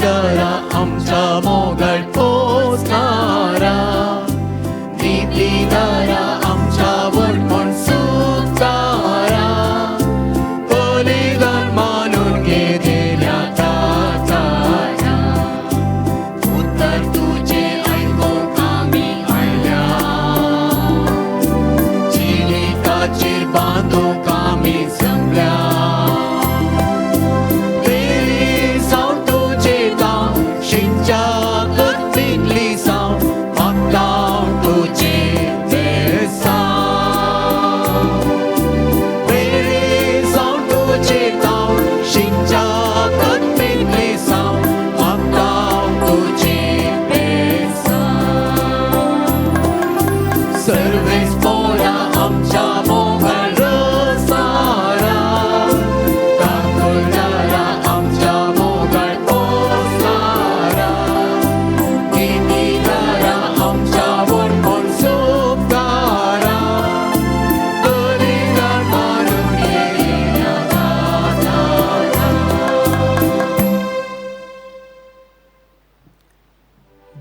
करा आमच्या मोगल पोचणारा, नीती करा आमच्यावर पण सुचारा, बलिदान मानून घे दिल्या तातारा, उत्तर तुझे ऐकून आम्ही आल्या, जीविताची बांधूक आम्ही जमल्या,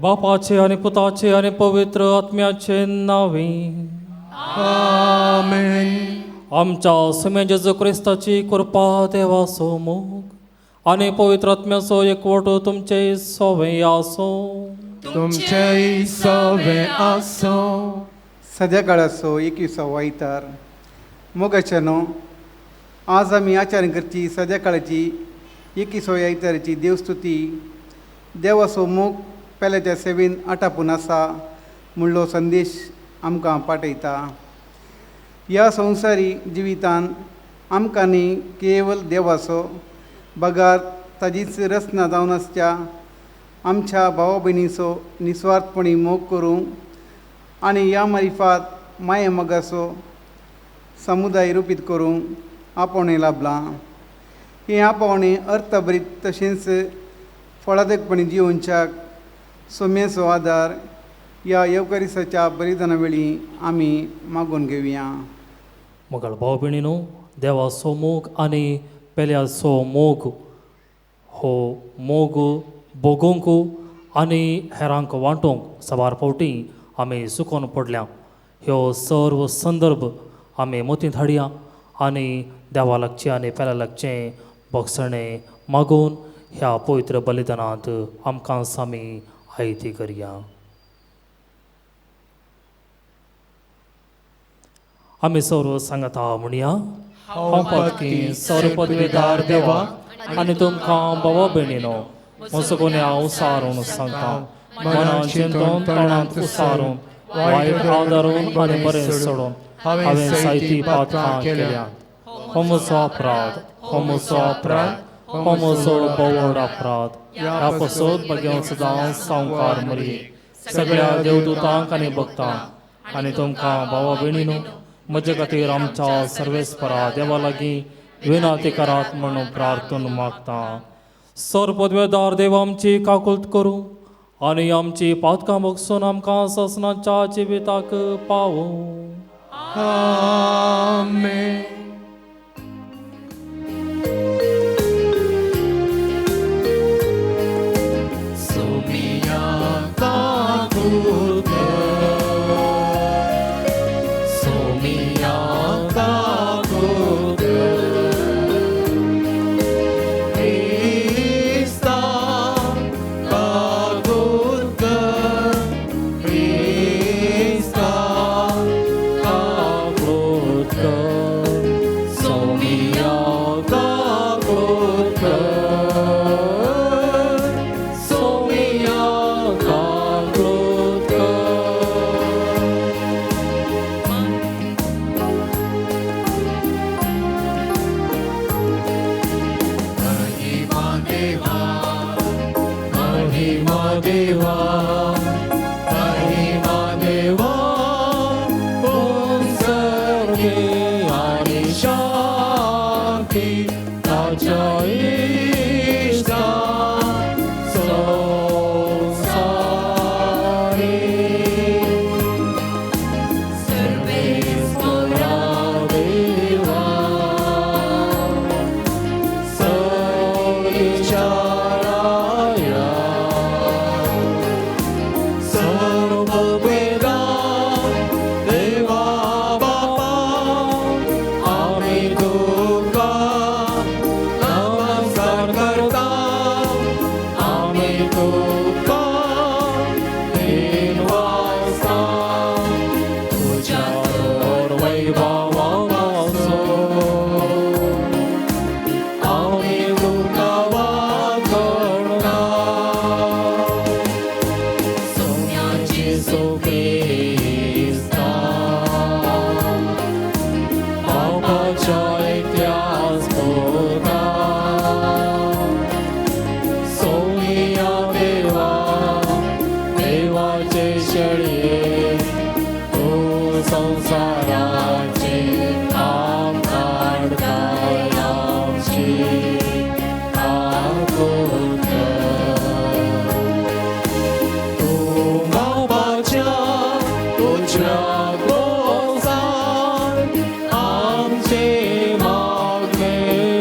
बापाचे आणि पुताचे आणि पवित्र आत्म्याचे नावे आमेन. आमच्या समेन जेजू ख्रिस्ताची कृपा देवासो मोग आणि पवित्र आत्म्याचो एकवट तुमचे सोवे आसो. तुमचे सवे आसो. संध्याकाळ असो 21 आयतार मोगाच्यानो आज आमी आचरण करची संध्याकाळची 21 आयताराची देवस्तुती देवाचो मोग पेल्याच्या सेवेन आटापून आसा म्हणलो संदेश आमकां पाठयता. ह्या संवसारी जिवितान आमकां न्ही केवल देवाचो बगार ताजीच रचना जावन आसच्या आमच्या भावा भयणीचो निस्वार्थपणी मोग करूंक आनी ह्या मारिफात माये मोगाचो समुदाय रुपीत करूंक आपोवणें लाभलां. हें आपोवणें अर्थभरीत तशेंच फळादकपणी जिवनच्याक सोम्याचो आदार ह्या येवकारिसाच्या बलिदाना वेळी आमी मागून घेवया. मोगाळ भाव भयणीनो, देवाचो मोग आनी पेल्याचो मोग हो मोग भोगूंक आनी हेरांक वांटूंक साबार फावटी आमी चुकोवन पडल्या. ह्यो सर्व संदर्भ आमी मतींत हाडया आनी देवा लागचें आनी पेल्या लागचें भोगसणें मागून ह्या पवित्र बलिदानांत आमकां आमी आयती करया. आमी सर्व सांगता म्हणया, हांव पदकी सर्व पदवेदार देवा आनी तुमकां भावा भयणीनो म्हजो कोणी हांव सारून सांगता, मनांत चिंतून तोंडांत उसारून वायट आदारून आनी बरें सोडून हांवें जायतीं पातकां केल्यात. हो म्हजो अपराध, हो म्हजो अपराध, हो म्हजो बोवड अपराध. ह्या पासून बगेवन सदां संवकार मरी सगळ्या देवदूतांक आनी भक्तांक आनी तुमकां भावा भयणीनो म्हजे खातीर आमच्या सर्वेस्परा देवा लागीं विनंती करात म्हणून प्रार्थना मागता. सर पदवेदार देव आमची काकुळट करूं आनी आमची पातकां बगसून आमकां ससनाच्या जिविताक पावूं. आमेन. Sarveshwaraya आम्ही तुका दिन वाजता तुझ्या तर वैभवाचो आम्ही तुका वाखणना सोम्याची सोक्रिस्ता पापाच्या इतिहास पोता सोनिया देवा देवाचे शेळये तू संसाराचे काम काढताय आमची आकुत तू बापाच्या तुझ्या गोसार आमचे मागणे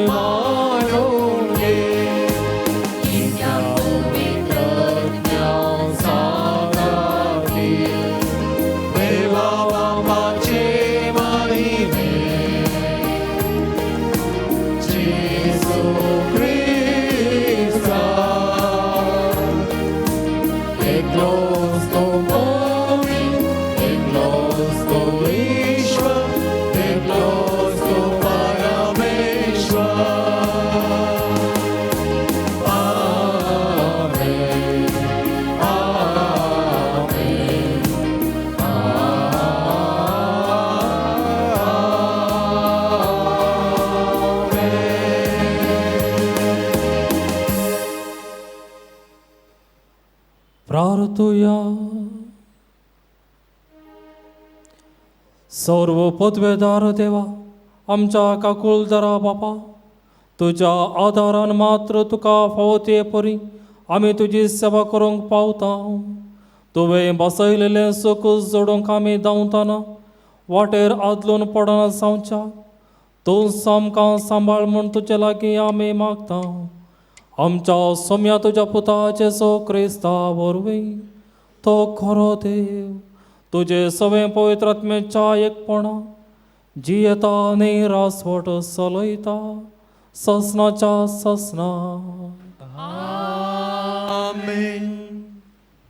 मारून घे इत्या पवित्र ज्ञासाराती देवा बापाचे महिमे जेसू ख्रिस्ता एकलोच तो मोरी एकलोच तो ईश्वर एकलोच तो परमेश्वर आमेन आमेन प्रार्थूया सर्व पदवेदार देवा आमच्या काकुलदारा बापा तुझ्या आदारान मात्र तुका फावते परी आम्ही तुझी सेवा करूंक पावता तुवें बसयलेलें सुख जोडूंक आमी धांवतना वाटेर आदलून पडना जावच्या तूं आमकां सांबाळ म्हूण तुजे लागीं आमी मागता आमच्या सोम्या तुज्या पुता जेसो क्रिस्ता वरवीं तो खरो देव तुजे सवें पवित्र आत्म्याच्या एकपणा जी येता आनी रासवट चलयता ससनाच्या ससना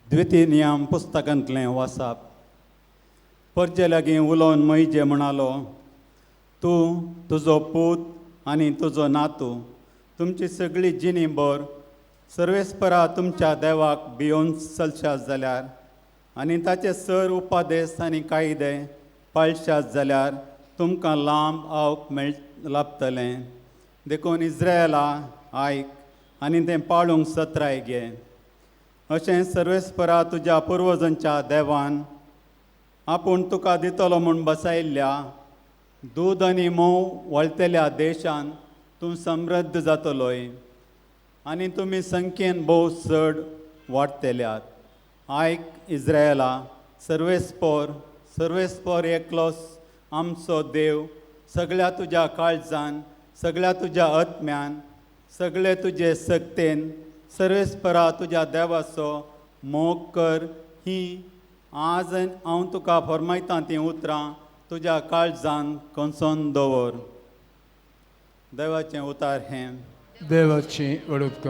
द्वितीय नियम पुस्तकांतलें वाचप परजे लागीं उलोवन मैजे म्हणालो तूं तुजो पूत आनी तुजो नातू तुमची सगळी जिणीभर सर्वेस्परा तुमच्या देवाक भियोन चलशात जाल्यार आनी ताचे सर उपादेश आनी कायदे पाळशात जाल्यार तुमकां लांब आवक लाभतलें देखून इस्रायला आयक आनी तें पाळूंक सत्राय घे अशें सर्वेस्परा तुज्या पुर्वजांच्या देवान आपूण तुका दितलो म्हूण बसयल्ल्या दूद आनी मोव वळतेल्या देशान तूं समृद्ध जातलोय आनी तुमी संख्येन भोव चड वाडटल्यात आयक इस्रायला सर्वेस्पोर एकलोच आमचो देव सगळ्या तुज्या काळजान सगळ्या तुज्या आत्म्यान सगळे तुजे सक्तेन सर्वेस्परा तुज्या देवाचो मोग कर ही आज हांव तुका फरमायतां तीं उतरां तुज्या काळजान कसोन दवर देवाचें उतार हें देवाची ओळख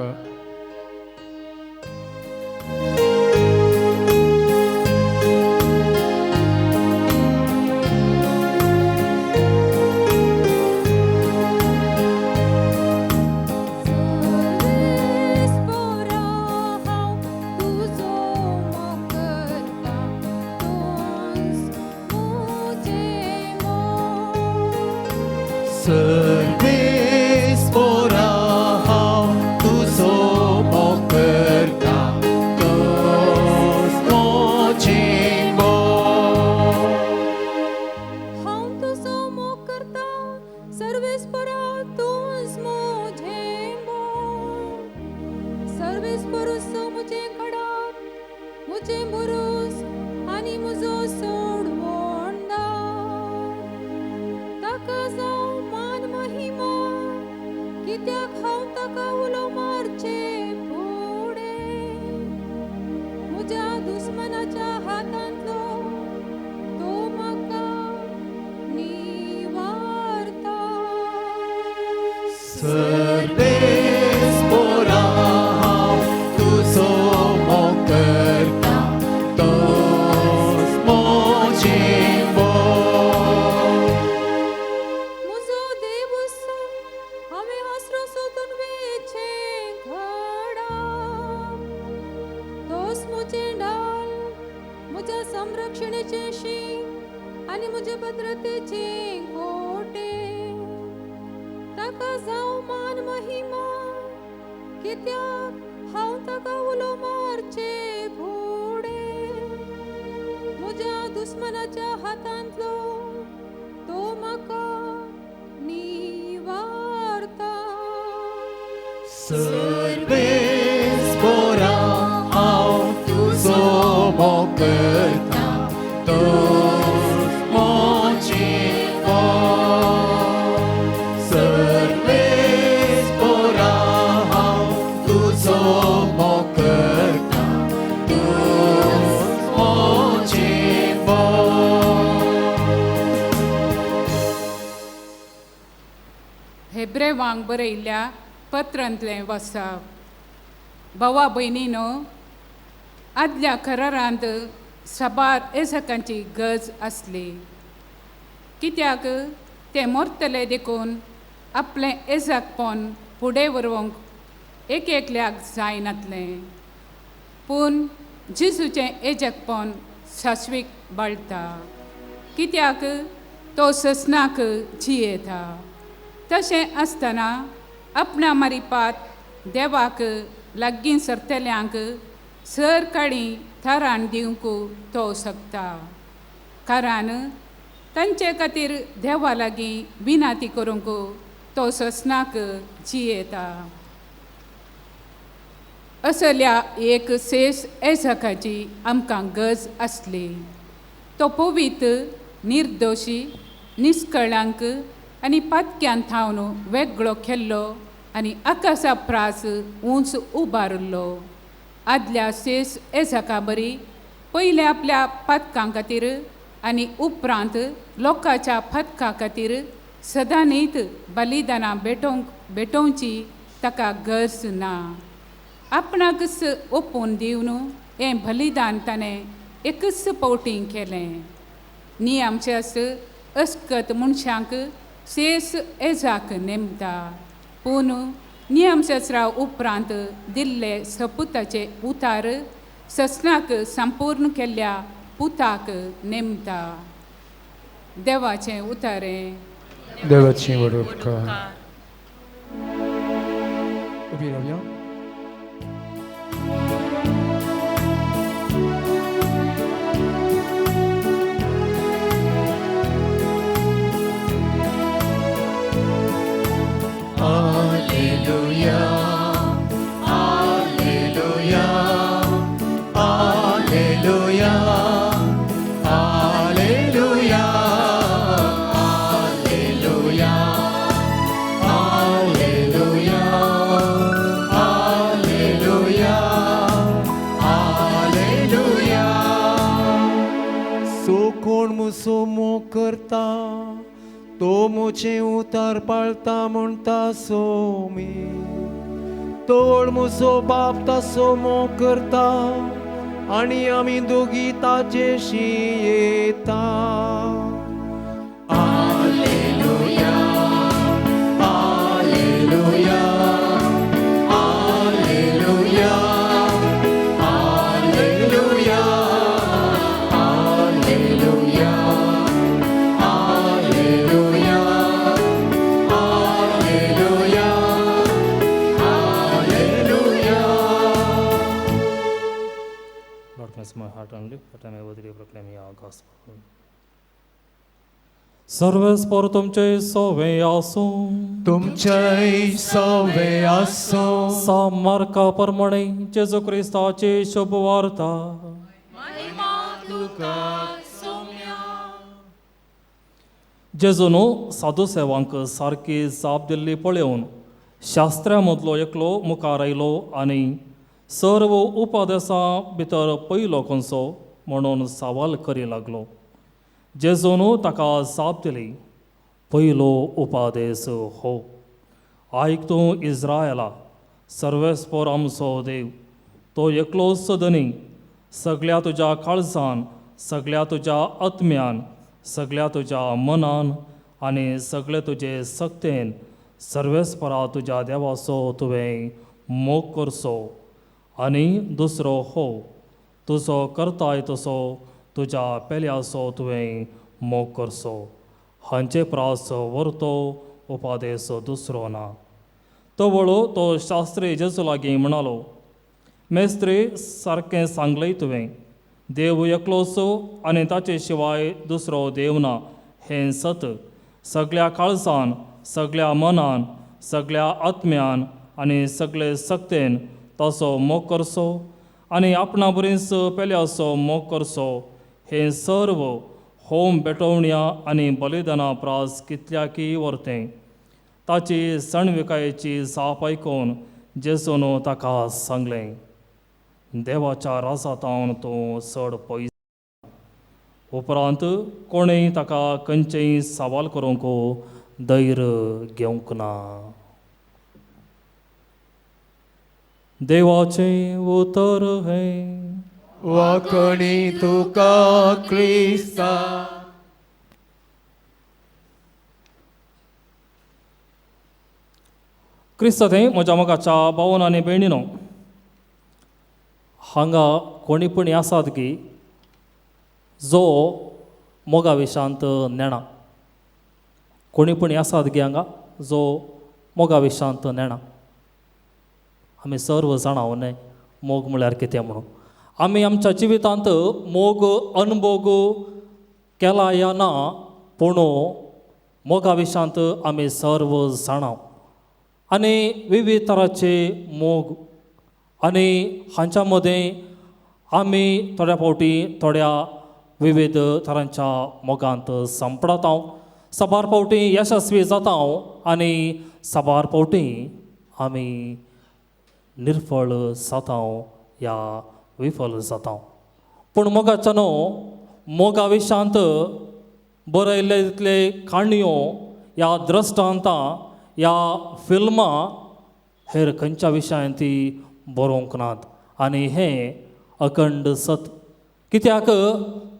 सर्वेस्परा हांव तुजो मोग करता तोच मोचें मोग हांव तुजो मोग करता सर्वेस्परा तूंच म्हजें मोग सर्वेस्परूचो म्हजें खडाप म्हजें बुरूस आनी म्हजो सोडवणदार ताका जावं मान महिमा कित्याक हांव ताका उलो मारचे फुडें म्हज्या दुस्मनाच्या हातांतलो तो म्हाका निवारता सर्वेस्परा हांव तुजो म्हज्या संरक्षणेचे शीम आनी म्हजे भद्रतेचे गोटे ताका जावं मान महिमा कित्याक हांव ताका उलो मारचे फुडे म्हज्या दुस्मनाच्या हातांतलो तो म्हाका निवारता सर्वेस बरा हांव तुजो मोग करता तूं मोचें सर्वेस बरा हांव तुजो मोग करता तूं मोचें हेब्रेवांक बरयल्ल्या पत्रांतलें वचप भावा भयणीनो आदल्या करारांत साबार एझकांची गरज आसली कित्याक ते मरतले देखून आपलें एझकपण फुडें व्हरूंक एकल्याक जायनातलें पूण जेजूचें एझकपण शाश्वीक बाळटा कित्याक तो ससनाक जियेता तशें आसतना आपणा मारिपात देवाक लागीं सरतल्यांक सर काडी थारान दिवंक तो शकता कारण तांचे खातीर देवा लागीं विनाती करूंक तो ससनाक जियेता असल्या एक शेष एझकाची आमकां गरज आसली तो पवित्र निर्दोशी निश्कळंक आनी पातक्यान थावन वेगळो केल्लो आनी आकाशा प्रास उंच उबारलो आदल्या शेष एझका बरी पयले आपल्या पातकां खातीर आनी उपरांत लोकांच्या पातकां खातीर सदांनीच बलिदानां भेटोवची ताका गरज ना आपणाकच ओपून दिवन हें बलिदान ताणें एकच पावटी केलें नियमशास अस्कत मनशांक शेष एझाक नेमता पूण नियमशास्त्रा उपरांत दिल्ले सपुताचे उतार ससनाक संपूर्ण केल्ल्या पुताक नेमता देवाचें उतारें देवाची वडोवकार उबी रावया मुसो मोग करता तो मुझे उतार पाळता म्हणटा सो मी तोड मुसो बाप तासो मोग करता आनी आमी दोगी ताचेशी येता Alleluia, Alleluia, Alleluia, Alleluia, Alleluia, Alleluia, Alleluia, Alleluia. Lord, bless my heart and live that I may worthily proclaim your gospel. Sarves पर तुमचे सोवे आसो तुमचे सवे आसो सा मार्का प्रमाणे जेजू क्रिस्ताची शुभ वार्ता जेजून साधू सेवांक सारकी जाप दिल्ली पळोवन शास्त्रा मदलो एकलो मुखार आयलो आनी सर्व उपादेशां भितर पयलो खंयचो म्हणून सवाल करी लागलो जेजून ताका जाप दिली पयलो उपादेश हो आयक तूं इस्रायला सर्वेस्पर आमचो देव तो एकलोच धनी सगळ्या तुज्या काळजान सगळ्या तुज्या आत्म्यान सगळ्या तुज्या मनान आनी सगळे तुजे सक्तेन सर्वेस्परा तुज्या देवाचो तुवें मोग करचो आनी दुसरो हो तुजो करताय तसो तुज्या पेल्याचो तुवें मोग करचो. हांचे प्रास व्हरतो उपादेस दुसरो ना. तो वळो तो शास्त्री जेजू लागीं म्हणालो, मेस्त्री, सारकें सांगलय तुवें. देव एकलोच आनी ताचे शिवाय दुसरो देव ना हें सत. सगळ्या काळजान, सगळ्या मनान, सगळ्या आत्म्यान आनी सगळे सक्तेन ताचो मोग करचो आनी आपणा बरीच पेल्याचो मोग करचो. हें सर्व होम पेटोवण्या आनी बलिदाना प्रास कितल्याकी व्हरतें. ताची सणविकायेची जाप आयकून जेजून ताका सांगलें, देवाच्या राजांतावन तूं चड पयस. उपरांत कोणेय ताका खंयचेय सवाल करूंक धैर्य घेवंक ना. देवाचें उतर हें. वाकणी तुका क्रिस्ता. क्रिस्तांतें म्हज्या मोगाच्या भावन आनी भयणीनो, हांगा कोणी पूण आसात की जो मोगा विशांत नेणा. कोणी पूण आसात की हांगा जो मोगा विशांत नेणा. आमी सर्व जाणां न्हय मोग म्हळ्यार कितें म्हणून. आमी आमच्या जिवितांत मोग अनुभव केला या ना, पूण मोगा विशांत आमी सर्व जाणां. आनी विविध तरांचे मोग आनी हांच्या मदें आमी थोड्या फावटी थोड्या विविध तरांच्या मोगांत संपडात. साबार फावटी यशस्वी जाता आनी साबार फावटी आमी निर्फळ जाता या विफल जाता. पूण मोगाच्या मोगा विशांत बरयल्ले तितले काणयो या दृश्टांतां या फिल्मां हेर खंयच्या विशयान ती बरोवंक नात. आनी हें अखंड सत. कित्याक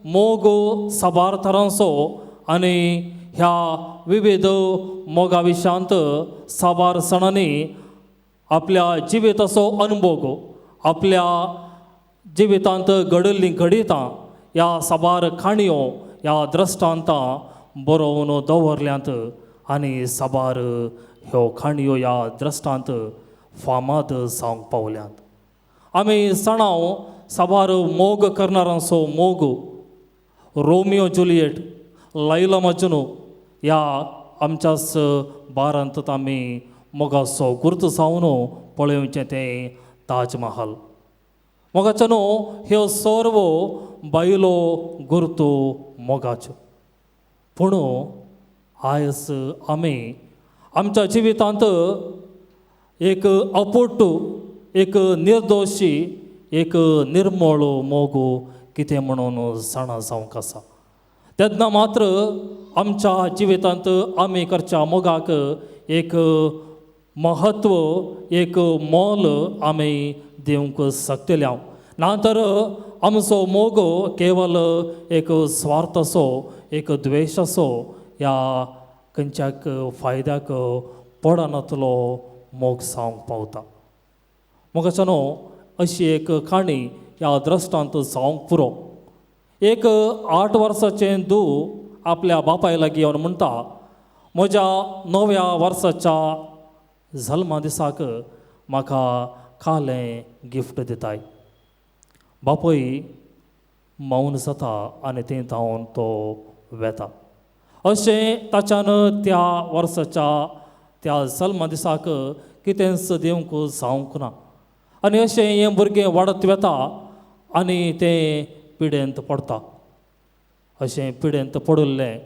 मोग साबार तरांचो आनी ह्या विविध मोगा विशयांत साबार सणांनी आपल्या जिविताचो अनुभव, आपल्या जिवितांत घडिल्लीं घडितां ह्या साबार काणयो ह्या दृश्टांतां बरोवन दवरल्यांत आनी साबार ह्यो काणयो ह्या दृश्टांत फामाद जावंक पावल्यांत. आमी जाणाव साबार मोग करणारांचो मोग. रोमियो जुलियट, लैला मजनू ह्या आमच्याच बारांत आमी मोगाचो गुर्त जावन पळोवचें तें ताज महाल. मोगाच्या ह्यो सर्व बायलो गुर्तो मोगाच्यो. पूण आयज आमी आमच्या जिवितांत एक अपोट, एक निर्दोशी, एक निर्मळ मोग कितें म्हणून जाणा जावंक आसा. तेन्ना मात्र आमच्या जिवितांत आमी करच्या मोगाक एक महत्व, एक मोल आमी दिवंक शकतले. नातर आमचो मोग केवल एक स्वार्थाचो, एक द्वेशाचो या खंयच्याक फायद्याक पडनातलो मोग जावंक पावता. मोगाच्या अशी एक काणी ह्या दृश्टांत जावंक पुरो. एक 8 वर्साचें धूव आपल्या बापाय लागीं येवन म्हणटा, म्हज्या 9व्या वर्साच्या जल्मा दिसाक म्हाका कालें गिफ्ट दिताय. बापूय मौन जाता आनी थंय धांवन तो वेता. अशें ताच्यान त्या वर्साच्या त्या जल्मा दिसाक कितेंच दिवंक जावंक ना. आनी अशें हें भुरगें वाडत वेता आनी तें पिडेंत पडटा. अशें पिडेंत पडिल्लें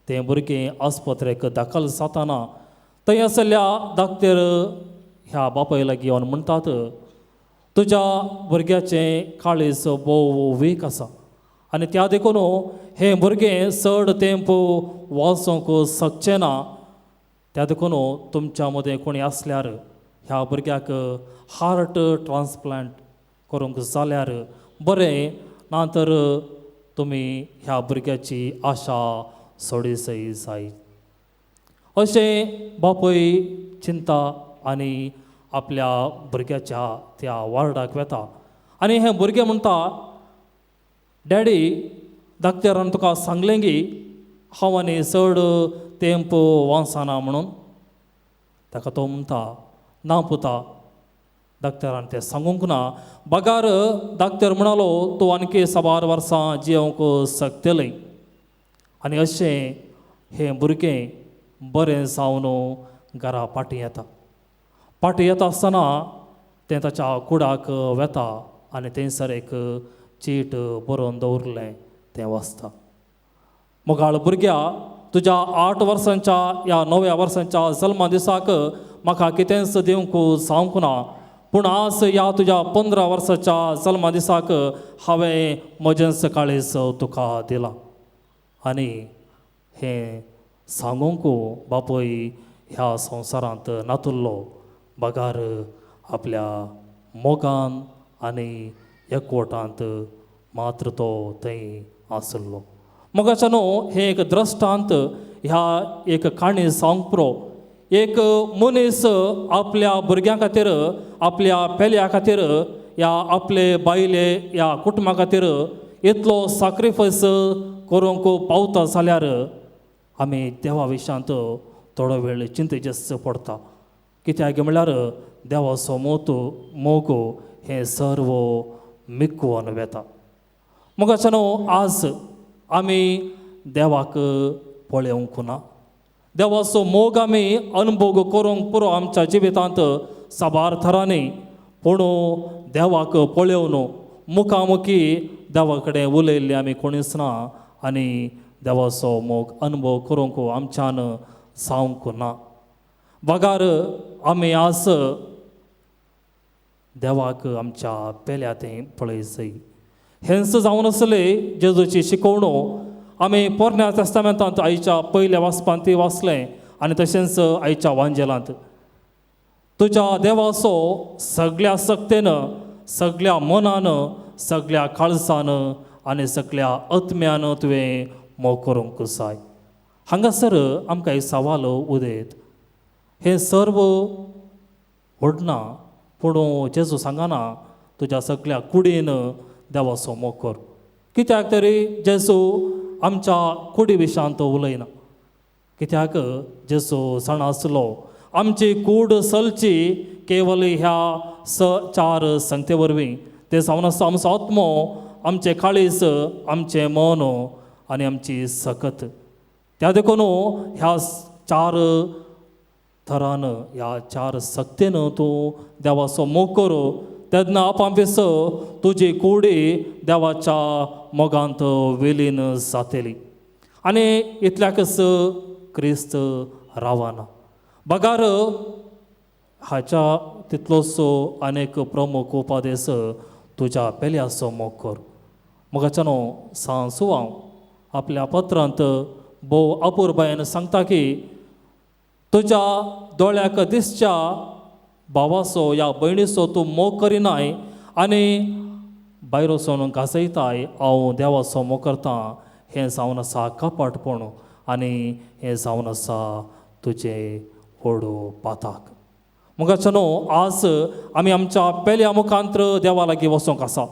तें भुरगें आस्पत्रेक दाखल जाताना थंय आसलेल्या धाकटेर ह्या बापाय लागीं येवन म्हणटात, तुज्या भुरग्याचें काळीज भोव वीक आसा आनी त्या देखून हें भुरगें चड तेंप वचूंक शकचें ना. त्या देखून तुमच्या मदें कोणी आसल्यार ह्या भुरग्याक हार्ट ट्रान्सप्लांट करूंक जाल्यार बरें, नातर तुमी ह्या भुरग्याची आशा सोडिसय जाय. अशें बापूय चिंता आनी आपल्या भुरग्याच्या त्या वार्डाक वेता. आनी हें भुरगें म्हणटा, डॅडी धाकट्यारान तुका सांगलें की हांव आनी चड तेंप वचना म्हणून. ताका तो म्हणटा ना पुता. धाकट्यारान तें सांगूंक ना. बागार धाकट्यार म्हणालो तूं आनकी 12 वर्सां जियोंक शकतलें. आनी अशें हें भुरगें बरें जावन घरा फाटीं येता. फाटीं येता आसतना तें ताच्या कुडाक वेता आनी थंयसर एक चीट बरोवन दवरलें तें वाचता. मोगाळ भुरग्या, तुज्या 8 वर्सांच्या ह्या 9व्या वर्सांच्या जल्मा दिसाक म्हाका कितेंच दिवंक जावंक ना. पूण आज ह्या तुज्या 15 वर्साच्या जल्मा दिसाक हांवें म्हजेंच काळीज तुका दिलां. आनी हें सांगूंक बापूय ह्या संवसारांत नातुल्लो बागार आपल्या मोगान आनी एकवटांत मात्र तो थंय आसलो. मोगाच्यान हें एक द्रश्टांत ह्या एक काणी सांगूंक पुरो. एक मनीस आपल्या भुरग्यां खातीर, आपल्या पेल्या खातीर, या आपले बायले या कुटुंबा खातीर इतलो सॅक्रिफायस करूंक पावता जाल्यार आमी देवा विशयांत थोडो वेळ चिंतेचें पडटा. कित्याक म्हळ्यार देवाचो मोग हें सर्व मिक्कोवन वेता. मोगाच्यान आज आमी देवाक पळोवंक ना. देवाचो मोग आमी अनुभव करूंक पुरो आमच्या जिवितांत साबार थरांनी. पूण देवाक पळोवन मुखामुखी देवा कडेन उलयल्ले आमी कोणीच ना. आनी देवाचो मोग अनुभव करूंक आमच्यान जावंक ना. बागार आमी आज देवाक आमच्या पेल्या तें पळय जाय. हेंच जावन आसलें जेजूची शिकवणो आमी पोरण्या तेस्तामेंतांत आयच्या पयल्या वाचपांत वाचलें आनी तशेंच आयच्या वांजेलांत. तुज्या देवाचो सगळ्या सक्तेन, सगळ्या मनान, सगळ्या काळजान आनी सगळ्या आत्म्यान तुवें मोग करूंक जाय. हांगासर आमकां एक सवाल उदेत. हें सर्व व्हडना पूण जेजू सांगना तुज्या सगळ्या कुडीन देवाचो मोग कर. कित्याक तरी जेजू आमच्या कुडी विशयांत उलयना. कित्याक जेजू जाणा आसलो आमची कूड चलची केवल ह्या 4 संगते वरवीं. ते जावन आसा आमचो आत्मो, आमचें काळीज, आमचें मन आनी आमची सकत. त्या देखून ह्या 4 थरान, ह्या 4 सक्तेन तूं देवाचो मोग कर. तेन्ना आपापीस तुजी कुडी देवाच्या मोगांत विलीन जातली. आनी इतल्याकच क्रिस्त रावना. बागार हाच्या तितलोच अनेक प्रमुख उपादेश तुज्या पेल्याचो मोग कर. मोगाच्यान सांगसू हांव आपल्या पत्रांत भोव अपुरबायेन सांगता की तुज्या दोळ्याक दिसच्या भावाचो या भयणीचो तूं मोग करिनाय आनी भायर वचून गाजयताय हांव देवाचो मोग करतां. हें जावन आसा कपटपण आनी हें जावन आसा तुजें व्हडू पाताक. मोगाच्यान आज आमी आमच्या पेल्या मुखांत्र देवा लागीं वचूंक आसा.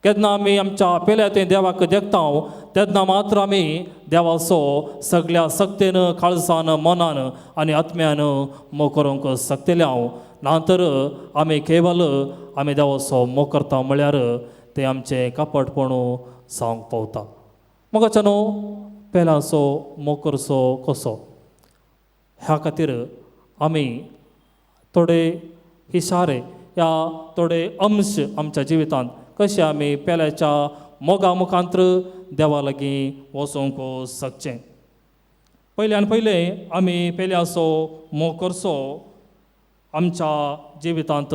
केन्ना आमी आमच्या पेल्या तें देवाक देखता तेन्ना मात्र आमी देवाचो सगळ्या सक्तेन, काळजान, मनान आनी आत्म्यान मोग करूंक शकतले. नातर आमी केवल आमी देवाचो मोग करता म्हळ्यार तें आमचें कपटपण जावंक पावता. मोगाच्यान पेल्याचो मोग करचो कसो ह्या खातीर आमी थोडे इशारे या थोडे अंश आमच्या जिवितांत कशे आमी पेल्याच्या मोगा मुखांत्र देवा लागीं वचूंक शकचें. पयल्यान पयलें आमी पेल्याचो मोग करचो आमच्या जिवितांत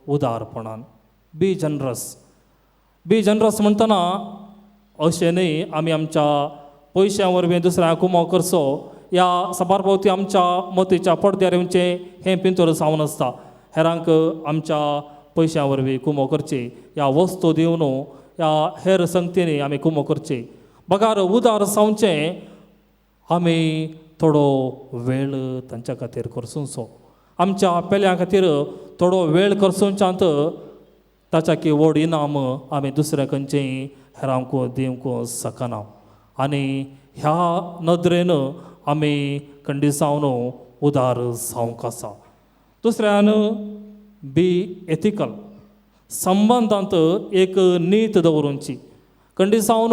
उदारपणान. बी जनरस म्हणटना अशें न्ही आमी आमच्या पयशां वरवीं दुसऱ्यांक मोग करचो या सबार भोंवती आमच्या मोतीच्या पडद्यार येवचें हें पिंतूर जावन आसता. हेरांक आमच्या पयशां वरवीं कुमो करची, ह्या वस्तू दिवन ह्या हेर संगतींनी आमी कुमो करची. बगार उदार जावचें आमी थोडो वेळ तांच्या खातीर करचुचो. आमच्या पेल्या खातीर थोडो वेळ करचुच्यांत ताच्या की व्हड इनाम आमी दुसऱ्या खंयचेय हेरांकू दिवंक शकना आनी ह्या नदरेन आमी खंडिसावन उदार जावंक आसा. दुसऱ्यान बी एथिकल संबंदांत एक नीत दवरूंची. खंडिसावन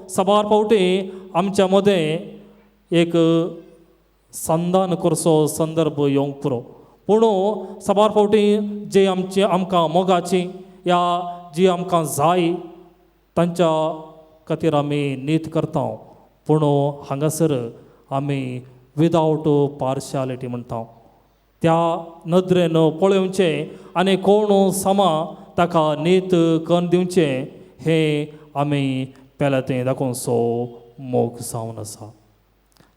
सबार फावटी आमच्या मदें एक संधान करचो संदर्भ येवंक पुरो. पूण सबार फावटी जे आमकां मोगाची या जी आमकां जाय तांच्या खातीर आमी नीत करता. पूण हांगासर आमी विदावट पार्शालिटी म्हणटा त्या नदरेन पळोवचें आनी कोण समा ताका नीत करून दिवचें हें आमी पेला तें दाखोवचो मोग जावन आसा.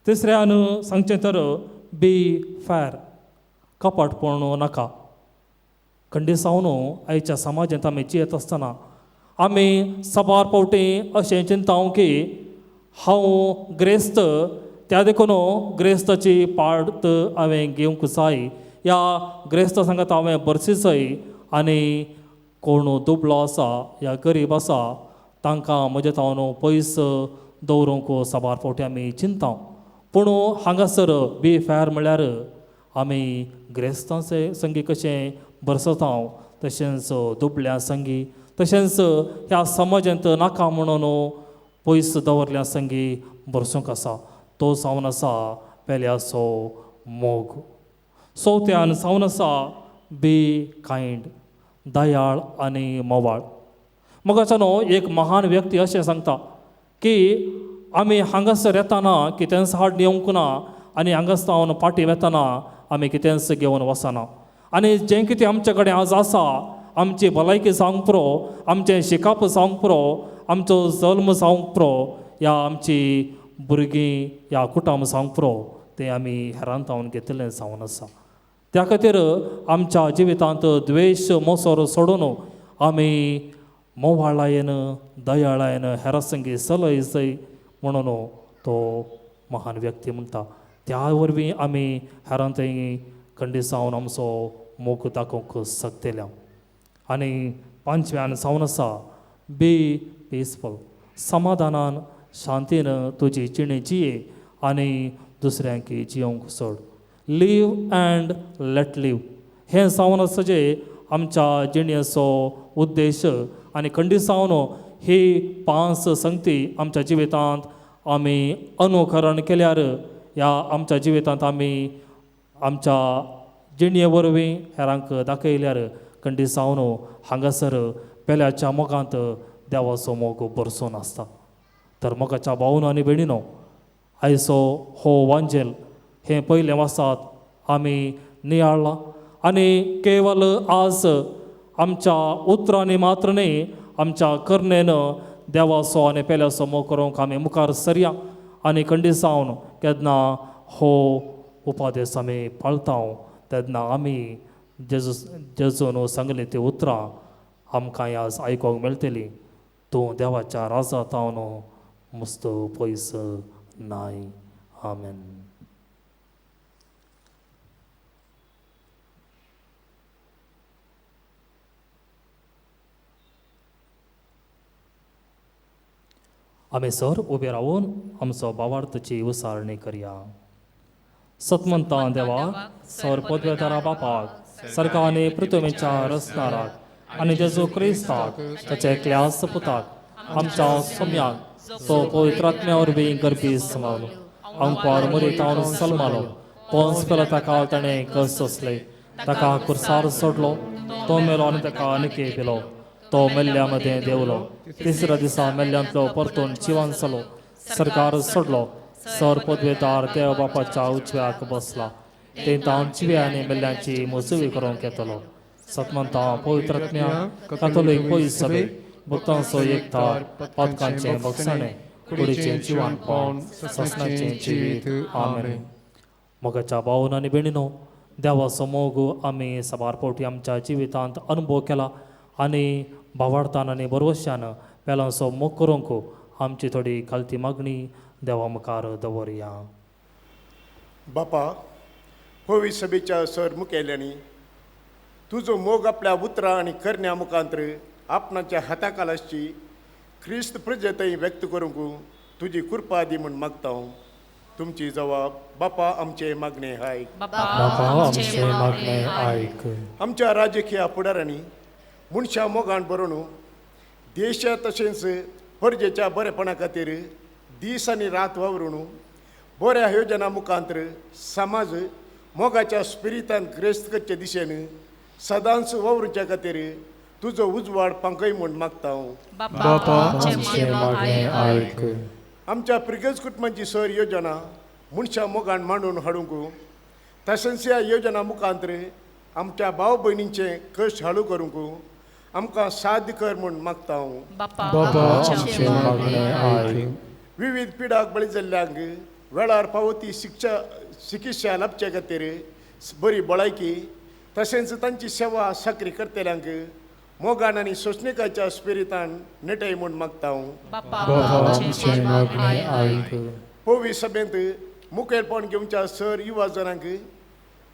तिसऱ्यान सांगचें तर बी फॅर कपटपण नाका. खंडिसावन आयच्या समाजांत आमी जियेत आसतना आमी सबार फावटी अशें चिंताव की हांव ग्रेस्त त्या देखून ग्रेस्ताची पार्ट हांवें घेवंक जाय या ग्रेस्त सांगात हांवें बरसिचय आनी कोण दुबळो आसा या गरीब आसा तांकां म्हजे तावन पयस दवरूंक सबार फावटी आमी चिंताव. पूण हांगासर बी फॅर म्हळ्यार आमी ग्रेस्तां संगी कशें बरसतांव तशेंच दुबळ्या संगी तशेंच ह्या समाजांत नाका म्हणून पयस दवरल्या संगी बरसूंक आसा. तो जावन आसा पेल्याचो मोग. चवथ्यान जावन आसा बी कायंड दयाळ आनी मोवाळ. मोगाच्यान एक महान व्यक्ती अशें सांगता की आमी हांगासर येताना कितेंच हाड येवंक ना आनी हांगासर पाटी वेताना आमी कितेंच घेवन वचना आनी जें कितें आमचे कडेन आज आसा आमची भलायकी जावंक पुरो आमचें शिकप जावंक पुरो आमचो जल्म जावंक पुरो या आमची भुरगीं या कुटुंब जावंक पुरो तें आमी हेरांतावन घेतलें जावन आसा. त्या खातीर आमच्या जिवितांत द्वेश मोसोर सोडून आमी मोवाळायेन दयाळायेन हेरां संगी चलय जाय म्हणून तो महान व्यक्ती म्हणटा. त्या वरवीं आमी हेरां थंय खंडिसावन आमचो मोग दाखोवंक शकतल्या. आनी पांचव्यान जावन आसा बी पीसफूल समाधानान शांतीन तुजी जिणी जिये आनी दुसऱ्यांक जियोंक सोड. लीव अँड लेट लीव हें जावन आसा जे आमच्या जिणेचो उद्देश आनी खंडिसावन ही 5 संगती आमच्या जिवितांत आमी अनुकरण केल्यार ह्या आमच्या जिवितांत आमी आमच्या जिणये वरवीं हेरांक दाखयल्यार खंडिसावन हांगासर पेल्याच्या मोगांत देवाचो मोग बरसून आसता. तर मोगाच्या भावन आनी भयणीनो आयचो हो वांजेल हें पयलें वासात आमी नियाळ्ळां आनी केवल आज आमच्या उतरांनी मात्र न्ही आमच्या करनेन देवाचो आनी पेल्याचो मोग करूंक आमी मुखार सरया आनी खंडिसावन केन्ना हो उपादेश आमी पाळटाव तेन्ना आमी जेजून सांगली ती उतरां आमकां आज आयकोंक मेळटलीं. तूं देवाच्या राजांत हांव मस्त पयस नाय. आमेन. आमी सर उबे रावून आमचो भावार्थची उसाळणी करया. सतमंता देवा सर पदवेदारा बापाक सरकारांनी पृथ्वीच्या रचणाराक आनी जेजू क्रिस्ताक ताच्या एकल्याच पुताक आमच्या सोम्याक तो पवित्रात्म्या वरवीं गरबी समावलो आमकां मरीतावन सलमालो पोंस पेलो ताका ताणें कस सोंसले ताका कुर्सार सोडलो तो मेलो आनी ताका निके पेलो तो मेल्ल्या मदें देवलो तिसऱ्या दिसा मेल्ल्यांतलो परतून जिवान जालो सरकार सोडलो सर पदवेदार देव बापाच्या उजव्याक बसला ते तावन जिव्या आनी मेल्ल्यांची मोजवी करूंक येतलो. सतमंता पवित्रात्म्या कातोलीक पयस सभे भक्तांचो एकठार पातकांचें बक्षणें कुडीचें जिवानपण ससनाचें जिवीत. आमेन. मोगाच्या भावन आनी भयणीनो देवाचो मोग आमी सबार फावटी आमच्या जिवितांत अनुभव केला आनी भावार्थान आनी बरवश्यान पेलांचो मोग करूंक आमची थोडी खालती मागणी देवा मुखार दवरया. बापा पवित्र सभेच्या सर मुखेल्यांनी तुजो मोग आपल्या उतरां आनी करण्या मुखांतर आपणाच्या हाताखाल आसची ख्रिस्त प्रजेतय व्यक्त करूंक तुजी कृपा दी म्हूण मागता हांव. तुमची जबाब बापा आमचे मागणे आयक. बापा आमचे मागणे आयक. आमच्या राजकीय फुडाऱ्यांनी मनशा मोगान बरोवन देशा तशेंच परजेच्या बरेपणा खातीर दीस आनी रात वावरून बऱ्या योजना मुखांतर समाज मोगाच्या स्पिरितान ग्रेस्त करचे दिशेन सदांच वावरूच्या खातीर तुजो उजवाड पांकय म्हूण मागता हांव. बापा आमचे मागणे आयक. आमच्या प्रिगज कुटुंबांची सर योजना मनशा मोगान मांडून हाडूंक तशेंच ह्या योजना मुखांतर आमच्या भाव भयणींचे कश्ट हाडू करूंक आमकां साध्य कर म्हूण मागता हांव. बापा आमचे मागणे आयक. विविध पिडाक बळी जाल्ल्यांक वेळार पावती चिकित्सा लाभचे खातीर बरी भलायकी तशेंच तांची सेवा साखरी करतल्यांक मोगान आनी सोंसणिकाच्या स्पिरितान नेटय म्हूण मागता हांव. बापा आमचे मागणे आयक. पोवी सभेंत मुखेलपण घेवच्या सर युवा जनांक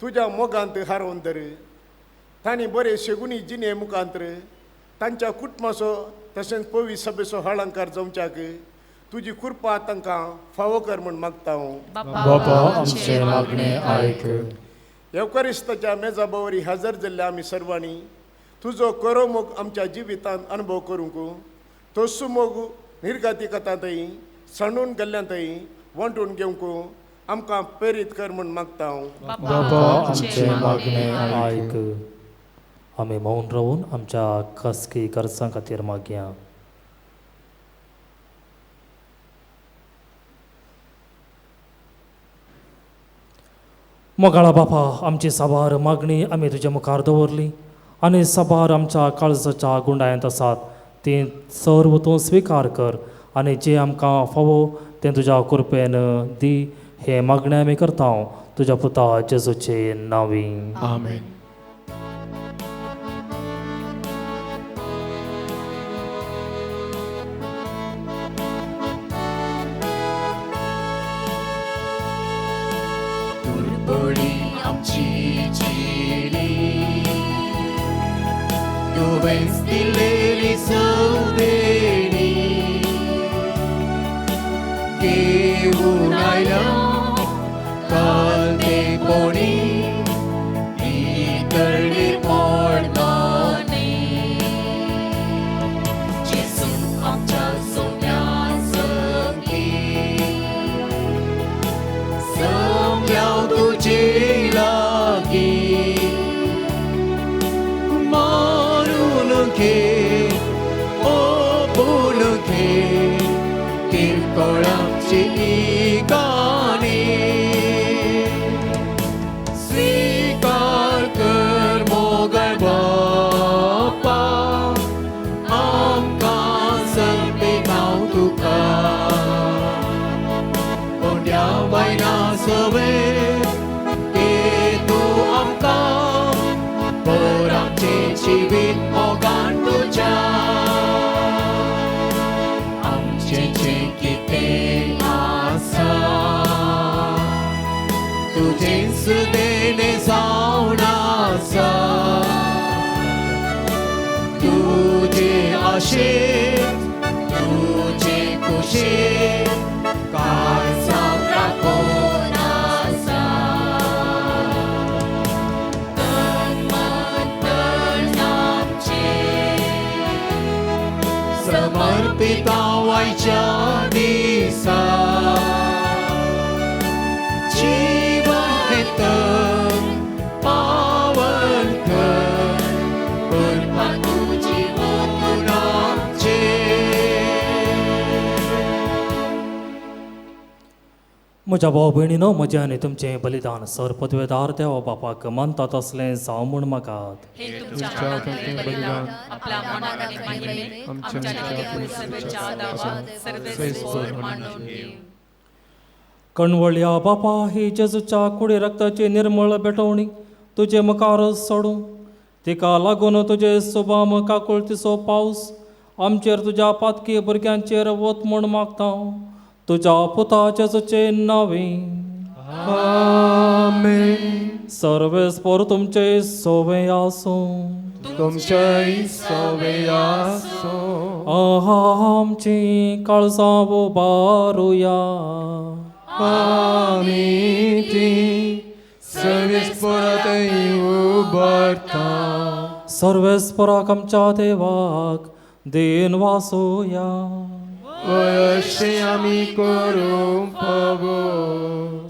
तुज्या मोगांत हारोवन धर. तांणी बरे शेगुणी जिणे मुखांतर तांच्या कुटुंबाचो तशेंच पोवी सभेचो अलंकार जावच्याक तुजी कृपा तांकां फावो कर म्हूण मागता हांव. बापा आमचे मागणे आयक. एवकारिस्ताच्या मेजा बवरी हजर जाल्ल्या आमी सर्वांनी तुजो करो मोग आमच्या जिवितांत अनुभव करूंक तोसू मोग निर्गाती कथांतय सणून गेल्ल्यांतय वांटून घेवंक आमकां प्रेरीत कर म्हूण मागता हांव. बापा आमचे मागणे आयक. आमी मौन रावून आमच्या खासगी गरजां खातीर मागया. मोगाळा बापा आमची साबार मागणी आमी तुज्या मुखार दवरली आनी साबार आमच्या काळजाच्या गुंडायांत आसात ती सर्व तूं स्विकार कर आनी जे आमकां फावो तें तुज्या कृपेन दी. हे मागणें आमी करता तुज्या पुता जेजूचे नांवी. आमेन. तुरबडी आमची चिरी तुवेंच दिलेली सौदेणी घेऊन आयलो काल ते कोणी इतरली पडतानी जेजू आमच्या सोन्या संगी सम्या तुझे लागी मारून घे ओपून घे किरकोळाची गाणी स्वीकार कर मोगळ बापा आमकां संपेगांव तुका कोंड्या वायना सवे तूं आमकां पर आमचें जिवीत मोगान तुज्या आमचें जें कितें आसा तुजेंच देणें जावन आसा तुजे आशेंत तुजे कुशींत काळजाक राखून आसा तन मन धन आमचें समर्पित आयच्या दिसा जीवन हेतन पावन कर करपा तुजी ओन आमचें. म्हज्या भाव भयणीनो म्हजें आनी तुमचें बलिदान सर पदवेदार देवा बापाक मानता तसलें जावं म्हूण मागात. आपल्या मनात आणि महिमेत आमच्या नित्य सर्वेच्या आदारात सर्वेस्वर मांडून घेऊ. कणवळ्या बापा ही जेजूच्या कुडी रक्ताची निर्मळ बेटवणी तुजे मुखार सोडूं तिका लागून तुजे सुबाम काकुळतीचो पावस आमचेर तुज्या पातकी भुरग्यांचेर वत म्हूण मागता तुज्या पुता जेजूचे नांवी. आमेन. सर्वेस्पर तुमचे सोवे आसूं तुमचेय सवे आसो आमची काळजां उबारुया आमी ती सर्वेस्परातय उबारता सर्वेस्पराक आमच्या देवाक देन वासुया अशें आमी करूंक पावो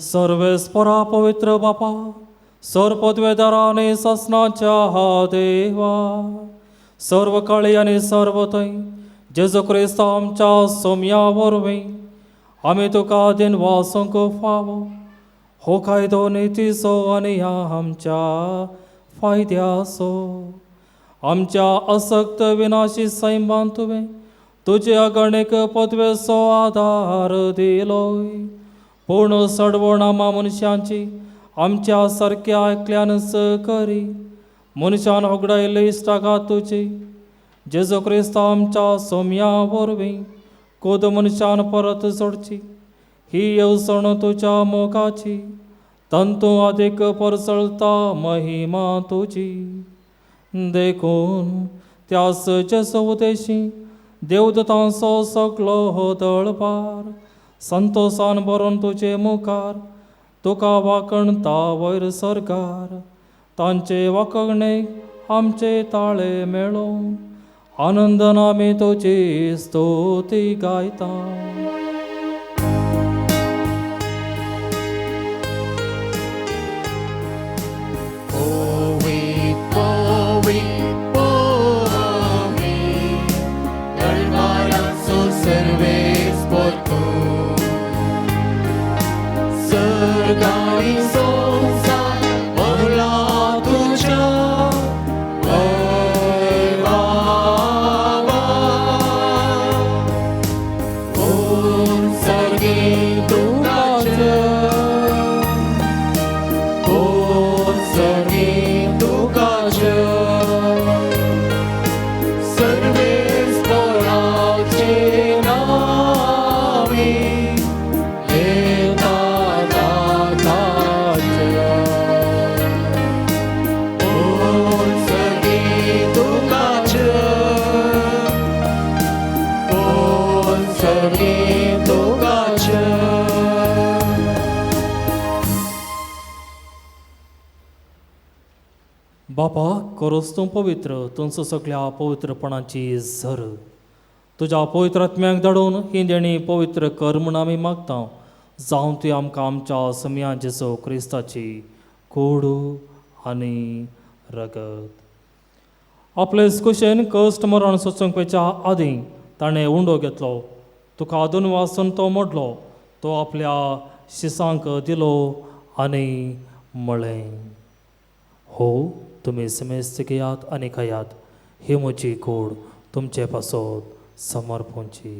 सर्वेस्परा पवित्र बापा सर्वपदवेदाराने ससनाच्या देवा सर्व काळी आणि सर्व थंय जेजू क्रिस्त आमच्या सोम्या वरवीं आमी तुका दिन वासूंक फावो हो कायदो नितीचो आनी आमच्या फायद्याचो आमच्या असक्त विनाशी सैमान तुवें तुजे अगणिक पदवेचो आदार दिलोय पूर्ण सडवणामा मनशांची आमच्या सारक्या एकल्यानच करी मनशान होगडायले इश्टागात तुजी जेजू क्रिस्त आमच्या सोम्या वरवीं कोद मनशान परत जोडची ही येवसण तुज्या मोगाची तंतू अधिक परसळता महिमा तुजी देखून त्यास जेजू उदेशी देवदतांचो सगळो दळबार संतोषान बरोवन तुजे मुखार तुका वाकणता वयर सरकार तांचे वाकणे आमचे ताळे मेळोवन आनंदान आमी तुजी स्तुती गायता बापा करोस तूं पवित्र तुमचो सगळ्या पवित्रपणाची झर तुज्या पवित्र आत्म्याक धाडून ही देणी पवित्र कर म्हूण आमी मागता जावं ती आमकां आमच्या समिया जेजू क्रिस्ताची कोडू आनी रगत आपले कुशेन कश्ट मरण सोंसूंक पेच्या आदीं ताणें उंडो घेतलो तुका आदून वाचून तो मोडलो तो आपल्या शिसांक दिलो आनी म्हळें हो तुमी समेस्त घेयात आनी खायात ही म्हजी कूड तुमचे पासत समर्पणची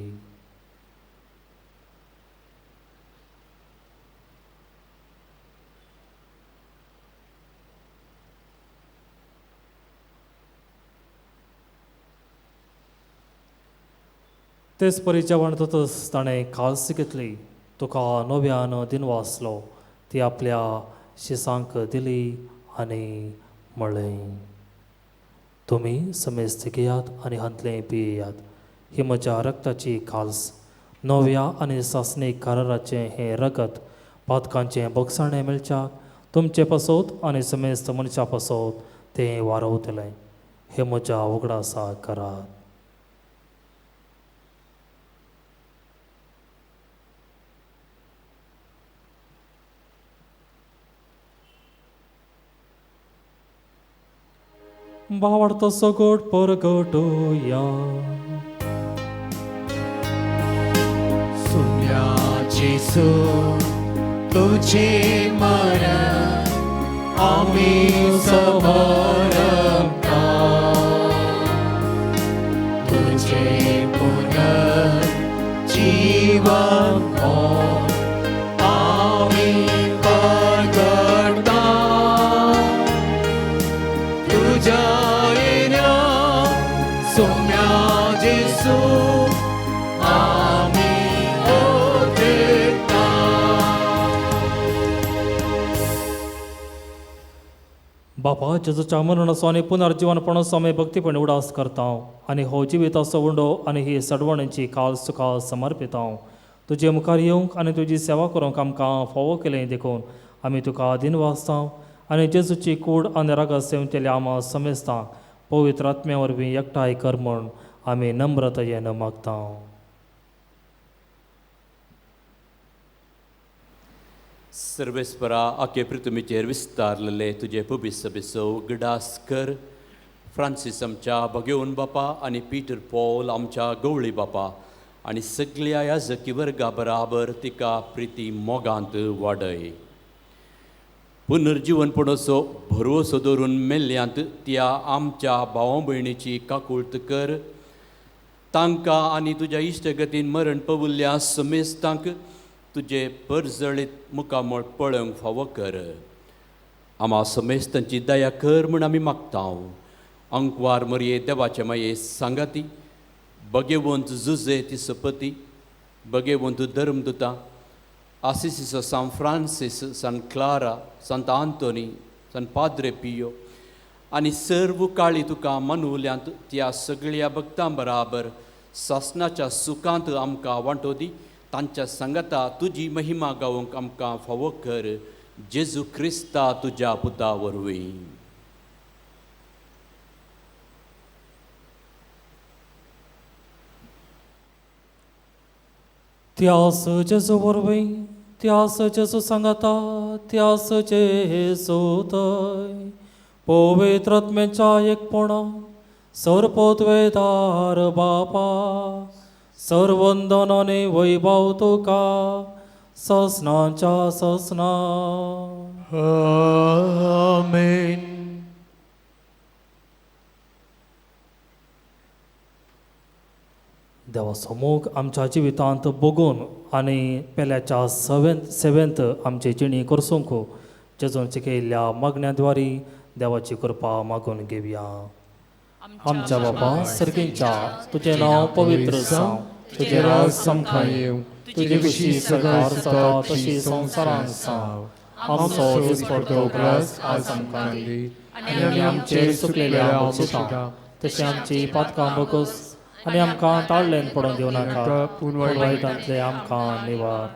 तेच परीच्या वणतच ताणें काल्स घेतली तुका नव्यान दिन वाचलो ती आपल्या शिसांक दिली आनी म्हळें तुमी समेस्त घेयात आनी हंतले पियेयात ही म्हज्या रक्ताची काल्स नव्या आनी सासणीक कराराचें हें रगत पातकांचें बगसाणें मेळच्याक तुमचे पासत आनी समेस्त मनशा पासत तें वारवतलें हे म्हज्या उगडासा करात भावार्थ सगोट परगटोया सुम्याची सो तुझे मरण आम्ही समरता तुझे पुनर्जीवन आम्ही करता तुझ्या येण्या सोम्या जेसू आम्ही ओळखता बापा जेजूच्या मरणाचो आनी पुनर्जीवनपणाचो आमी भक्तीपणे उडास करता आनी हो जिविताचो उंडो आनी ही सडवणांची काल सुखाल समर्पिता तुजे मुखार येवंक आनी तुजी सेवा करूंक आमकां फावो केलें देखून आमी तुका दिन वाचता आनी जेजूची कूड आनी रागा सेवतेल्या आमा समेस्ता पवित्र आत्म्या वरवीं एकठांय कर म्हूण आमी नम्रतायेन मागता. सर्वेस्परा आखे पृथ्वीचेर विस्तारलेले तुजे पबीत सभेचो उगडास कर. फ्रांसीस आमच्या भगेवन बापा आनी पिटर पॉल आमच्या गवळी बापा आनी सगळ्या याजकी वर्गा बराबर तिका प्रिती मोगांत वाडय. पुनर्जीवनपणाचो भरवसो दवरून मेल्ल्यांत त्या आमच्या भावा भयणीची काकुळट कर. तांकां आनी तुज्या इश्टगतीन मरण पवुल्ल्या समेस्तांक तुजे परजळीत मुखामळ पळोवंक फावो कर. आमा समेस्तांची दया कर म्हूण आमी मागता. अंकवार मरये देवाचे माये सांगाती, भगेवंत जुजे ती सपती, भगेवंत धर्मदुता, आसिसीचो सान फ्रांसीस, सान क्लारा, सांत आंतोनी, सान पाद्रे पियो आनी सर्व काळी तुका मानुल्यांत त्या सगळ्या भक्तां बराबर सासणाच्या सुखांत आमकां वांटो दी. तांच्या सांगाता तुजी महिमा गावंक आमकां फावो कर. जेजू क्रिस्ता तुज्या पुता वरवीं. त्यास जेजू वरवीं त्यास जेजू सांगाता त्यास जेजू थंय पवित्र आत्म्याच्या एकपणा सर्पोद्वेदार बापा सर्वंदन आनी वैभव तुका ससनाच्या ससना. आमेन. देवाचो मोग आमच्या जिवितांत बगून आनी पेल्याच्या सेवेंत आमची जिणी करसूंक जेजून शिकयल्ल्या मागण्यांद्वारी देवाची कृपा मागून घेवया. आमच्या बापा सर्गींच्या तुजें नांव पवित्र जावं. तुजें राज समखां येवं. तुजी कशी सकार जाता तशी संवसारांत जावं. आमचो दिसपडटो ग्रास आज आमकां दी आनी आमचेर चुकलेल्या आमच्या तशी आमची पातकां बगस आनी आमकां ताळलेन पडोवन दिवं नाका पूण वायटांतले आमकां निवार.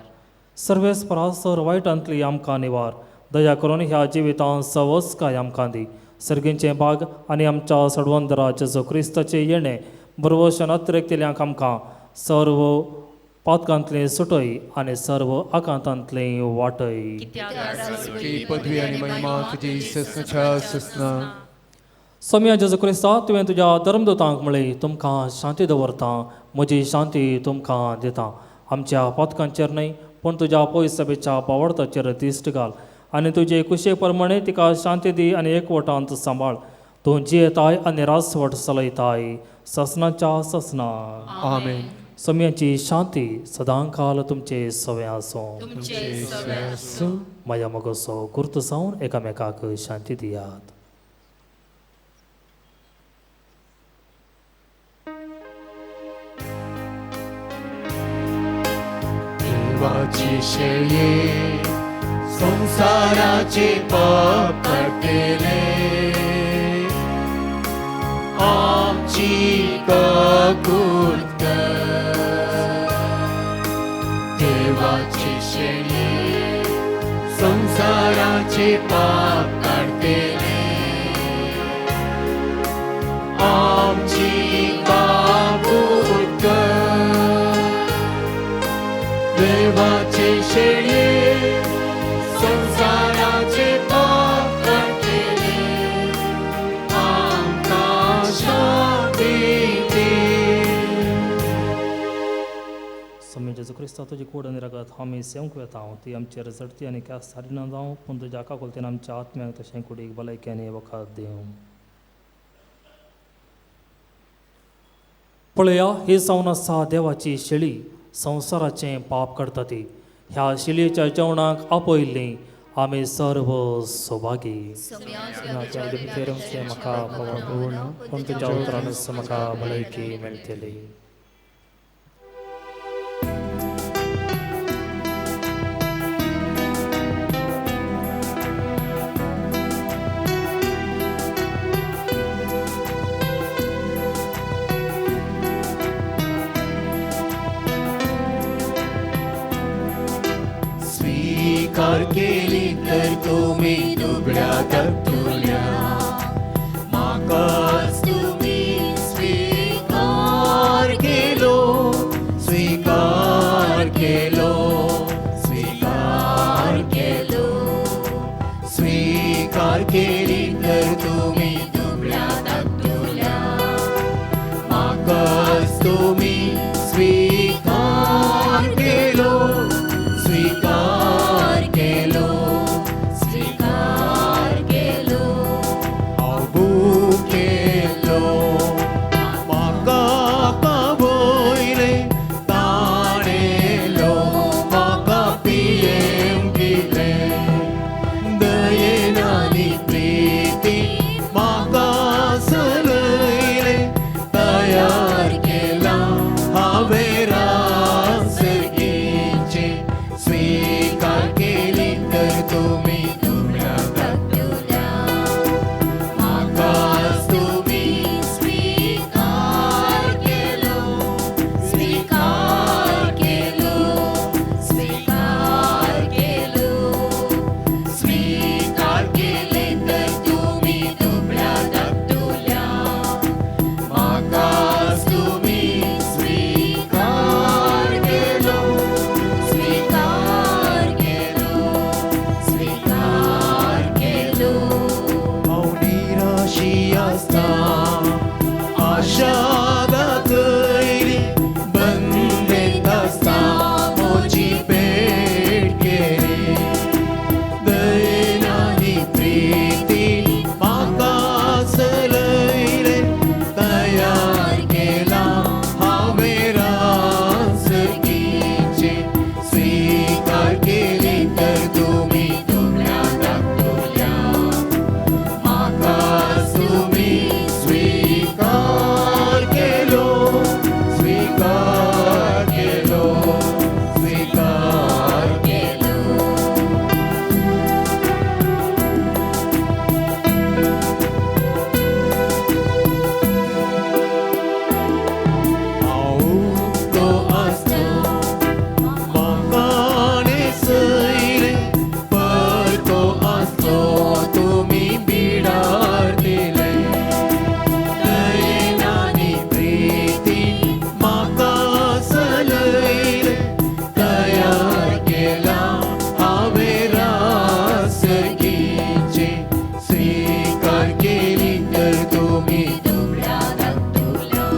सर्वेस परासर वायटांतली आमकां निवार. दया करून ह्या जिवितांत सवस्काय आमकां दी. सर्गींचे भाग आनी आमच्या सडवंदरा जेजू क्रिस्ताचे येणे बरवशन अतिरेक्तिल्यांक आमकां सर्व पातकांतले सुटय आनी सर्व आकांतांतले वाटय. की पदवी आनी महिमा तुजी ससनाच्या ससना. सोम्या जेजू क्रिस्ता तुवें तुज्या धर्मदूतांक म्हळें तुमकां शांती दवरता म्हजी शांती तुमकां दिता. आमच्या पातकांचेर न्हय पूण तुज्या पयस सभेच्या पावडताचेर दिश्ट घाल आनी तुजे कुशे प्रमाणे तिका शांती दी आनी एकवटांत सांबाळ. तूं जियेताय आनी रासवट चलयताय ससनाच्या ससना. आमेन. सोम्याची शांती सदांकाल तुमचे सवे आसूं. माया मोगसो गुर्त जावन एकामेकाक शांती दियात. देवाची शेळये संसाराचे पाप काटेले आमची काकुळट देवाची शेळये संसाराचे पाप काटेले आमची काकुळट देवाचे शेळये संसाराचे पाप काटेले आमकां शांती दी. सोम्या जेजू क्रिस्ता तुजी कूड आनी रगत आमी सेवंक येता. ती आमचेर झडटी आनी क्यास सारिना जावं पूण तुज्या काकुलतेन आमच्या आत्म्याक तशें कुडीक भलायकी आनी वखद दिवं. पळया ही जावन आसा देवाची शेळी संवसाराचें पाप काडटा ती. ह्या शिलयेच्या जेवणाक आपयल्लीं आमी सर्व सौभागी. म्हाका पूण तुज्या उतरान म्हाका भलायकी मेळटली. स्वीकार केली तर तुम्ही दुबळ्या धाकटुल्या माकाच तुम्ही स्वीकार केलो स्वीकार केलो स्वीकार केलो स्वीकार केली तर तुम्ही दुबळ्या धाकटुल्या माकाच तुम्ही स्वीकार केलो स्वीकार केलो स्वीकार केलो हांव भुकेलो म्हाका काबयले ताणेलो म्हाका पियेवंक दिले दयेन आनी प्रितीन म्हाका सलयले तयार केला हांवें रासगीचे स्वीकार केली तर तुम्ही दुबळ्या धाकटुल्या म्हाकाच तुम्ही स्वीकार केलो स्वीकार केलो स्वीकार केलो स्वीकार केले तर तुम्ही दुबळ्या धाकटुल्या म्हाकाच तुम्ही स्वीकार केलो स्वीकार केलो स्वीकार केलो हांव निराशी आसता आशा दाखयली बंदेत आसता म्हजी भेट केली दयेन आनी प्रितीन म्हाका सलयले तयार केला हांवें रासगीचे स्वीकार केली तर तुम्ही दुबळ्या धाकटुल्या म्हाकाच तुम्ही स्वीकार केलो स्वीकार केलो स्वीकार केलो हांव उक्तो आसलो म्हाका नेसयले परतो आसलो तुमी बिडार दिले दयेन आनी प्रितीन म्हाका सलयले तयार केला हांवें रासगीचे स्वीकार केली तर तुम्ही दुबळ्या धाकटुल्या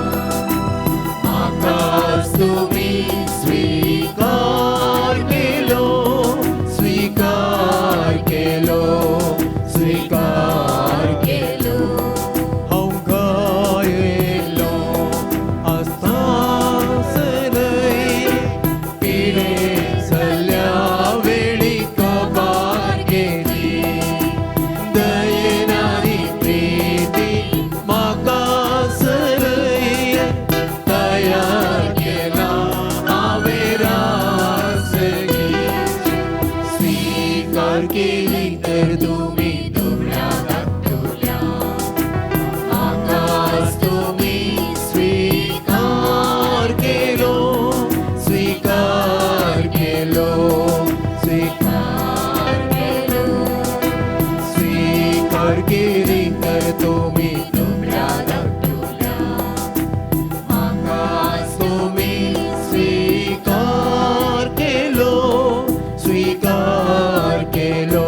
म्हाकाच तुम्ही स्वीकार केलो स्वीकार केलो स्वीकार केलो हांव गायलो आसता सलय पिडे सल्ल्या वेळी कबार केली दयेन आनी प्रितीन म्हाका सलय तयार केला हांवें रासगीचे स्वीकार केली तर तुम्ही दुबळ्या धाकटुल्या म्हाकाच तुम्ही स्वीकार केलो स्वीकार केलो स्वीकार केलो स्वीकार केली तर तुम्ही दुबळ्या धाकटुल्या म्हाकाच तुम्ही स्वीकार केलो स्वीकार केलो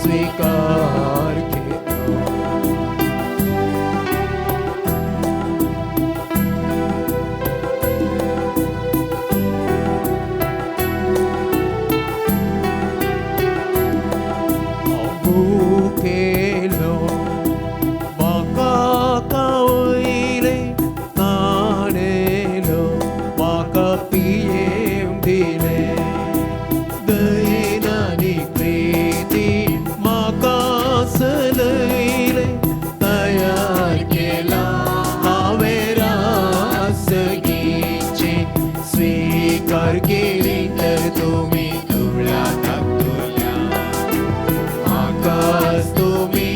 स्वीकार केलो हांव भुकेलो म्हाका कावयले ताणेलो म्हाका पियेवंक दिले दयेन आनी प्रितीन म्हाका सलयले तयार केला हांवें रासगीचे स्वीकार केली तर तुम्ही दुबळ्या धाकटुल्या म्हाकाच तुम्ही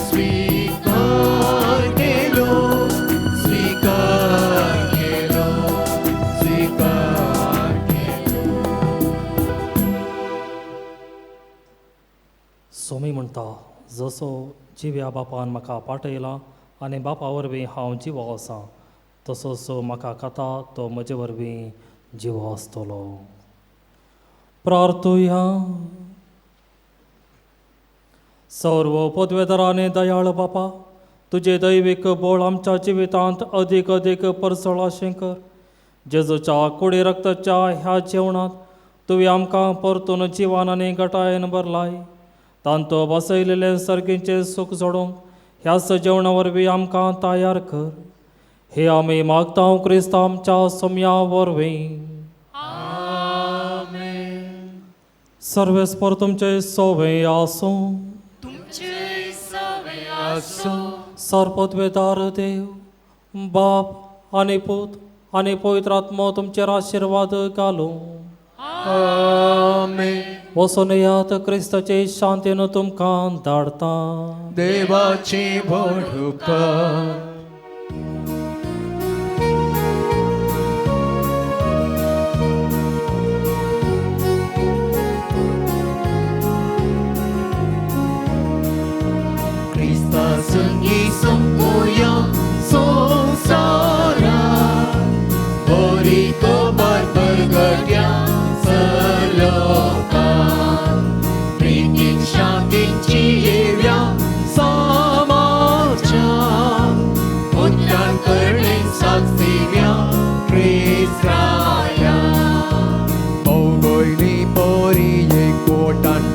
स्वीकार केलो स्वीकार केलो स्वीकार केलो म्हणटा जसो जिव्या बापान म्हाका पाठयला आनी बापा वरवीं हांव जिवो आसां तसोच म्हाका खाता तो म्हजे वरवीं जिवो आसतलो. प्रार्थुया. सर्व पदवेदार आनी दयाळ बापा, तुजे दैवीक बोळ आमच्या जिवितांत अदीक अदीक परसळाशें कर. जेजूच्या कुडी रक्ताच्या ह्या जेवणात तुवें आमकां परतून जिवान आनी घटायेन भरलाय. तांतो बसयलेले सर्गींचे सूख जोडूंक ह्याच जेवणा वरवीं आमकां तयार कर. हे आमी मागता क्रिस्त आमच्या सोम्या वरवीं. सर्वेस्पर तुमचे सोवे आसूं. सर्पद्वेदार देव बाप आनी पूत आनी पवित्र आत्मो तुमचेर आशिर्वाद घालूं. वचून यात क्रिस्ताचे शांतीन तुमकां धाडता. देवाची भोडुका. संगी संपुया संसारा बरी खबर परगट्या सलोका प्रीतीन शांतीची येव्या समाच्या उद्यान करणे साक्षीव्या क्रिस्ताया पौगोयली पोरी एकोटाम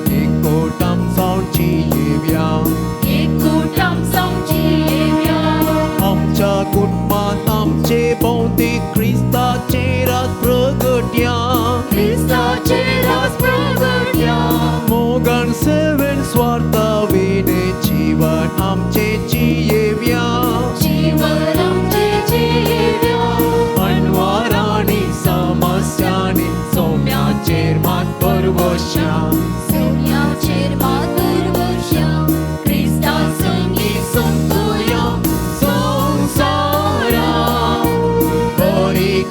सावची येव्या आमच्या कुटुंबात आमचे भौतिक ख्रिस्ताचे राज प्रगट्या मोगन सेवन स्वार्था विने जीवन आमचे जियेव्या अनवारांनी समस्यांनी सोम्याचेर मात परवश्या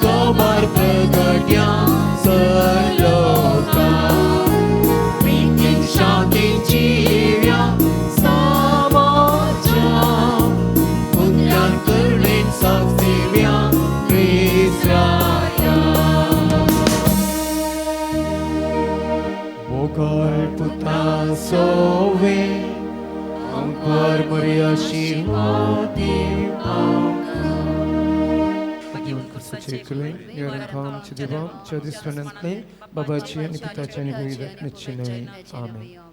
खबर प्रगट्या सलोका प्रीतीन शांतीची येव्या समाच्या उद्यान करणे साक्षीव्या क्रिस्ताया. मोगाळ पुता सोवे अंकार मरी आशीर्वाद Cekle, yarın kam, çidivam, çadisvanantne, babaçı, nipitaçı, nipitaçı, nipitaçı, amen.